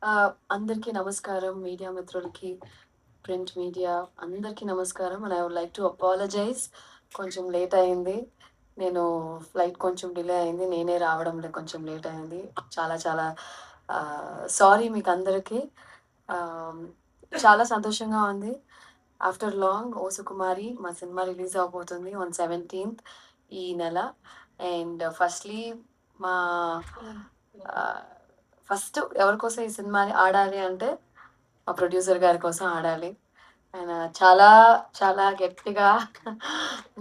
అందరికీ నమస్కారం. మీడియా మిత్రులకి, ప్రింట్ మీడియా అందరికీ నమస్కారం. And I would like to apologise. కొంచెం లేట్ అయింది. నేను ఫ్లైట్ కొంచెం డిలే అయింది. నేనే రావడంలో కొంచెం లేట్ అయింది. చాలా చాలా సారీ మీకందరికీ. ఆహ్, చాలా సంతోషంగా ఉంది. ఆఫ్టర్ లాంగ్ 'ఓ సుకుమారి' మా సినిమా రిలీజ్ అవ్వబోతుంది ఆన్ 17th ఈ నెల. అండ్ ఫస్ట్‌లీ మా ఆహ్, ఫస్ట్ ఎవరి కోసం ఈ సినిమాని ఆడాలి అంటే, మా ప్రొడ్యూసర్ గారి కోసం ఆడాలి. ఆయన చాలా చాలా గట్టిగా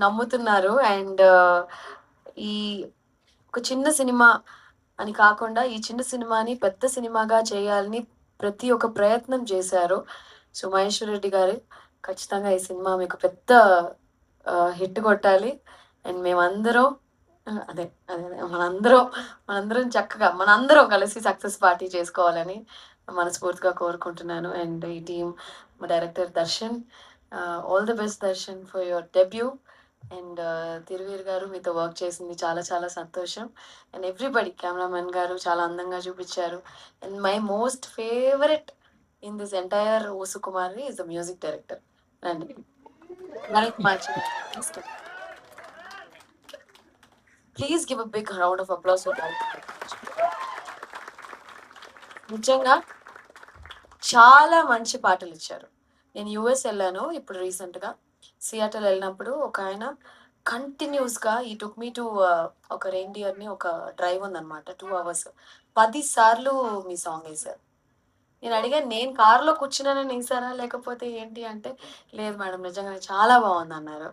నమ్ముతున్నారు. అండ్ ఈ ఒక చిన్న సినిమా అని కాకుండా, ఈ చిన్న సినిమాని పెద్ద సినిమాగా చేయాలని ప్రతి ఒక్క ప్రయత్నం చేశారు. సో, మహేశ్వర్ రెడ్డి గారు ఖచ్చితంగా ఈ సినిమా మీకు పెద్ద హిట్ కొట్టాలి. అండ్ మేమందరం అదే. మనందరం చక్కగా మనందరం కలిసి సక్సెస్ పార్టీ చేసుకోవాలని మనస్ఫూర్తిగా కోరుకుంటున్నాను. అండ్ ఈ టీమ్ మా director Darshan, all the best Darshan for your debut. And Thiruveer గారు మీతో వర్క్ చేసింది చాలా చాలా సంతోషం. అండ్ ఎవ్రీబడి కెమెరామెన్ గారు చాలా అందంగా చూపించారు. And my most favourite in this entire 'O Sukumari' is the music director. రండి. మైక్ మార్చండి. Please give a big round of applause for that. నిజంగా చాలా మంచి పాటలిచ్చారు. నేను యూఎస్ ఎళ్ళాను ఇప్పుడు రీసెంట్‌గా. సియాటల్ ఎళ్ళినప్పుడు ఒకాయన కంటిన్యూయస్‌గా హి టుక్ మీ టు ఒక రెయిన్‌డియర్‌ని ఒక డ్రైవ్ ఉందనమాట 2 అవర్స్. 10 సార్లు మీ సాంగ్ ఎసారు. నేను అడిగాను, "నేను కార్‌లో కూర్చున్నానని ఎసారా? లేకపోతే ఏంటి?" అంటే, "లేదు మేడం నిజంగానే చాలా బావుందన్నారు."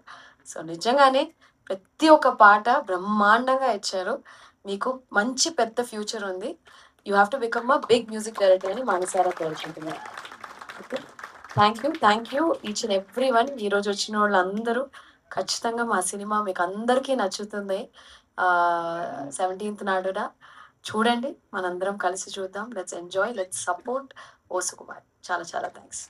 సో, నిజంగానే ప్రతి ఒక్క పాట బ్రహ్మాండంగా ఇచ్చారు. మీకు మంచి పెద్ద ఫ్యూచర్ ఉంది. You have to become a big music director అని మనసారా కోరుకుంటున్నాను. Okay. Thank you each and everyone. ఈరోజు వచ్చినోళ్ళందరూ ఖచ్చితంగా మా సినిమా మీకందరికీ నచ్చుతుంది. 17థ్ నాడున చూడండి. మనందరం కలిసి చూద్దాం. Let's enjoy. లెట్స్ సపోర్ట్ 'ఓ సుకుమార్'. చాలా చాలా థాంక్స్.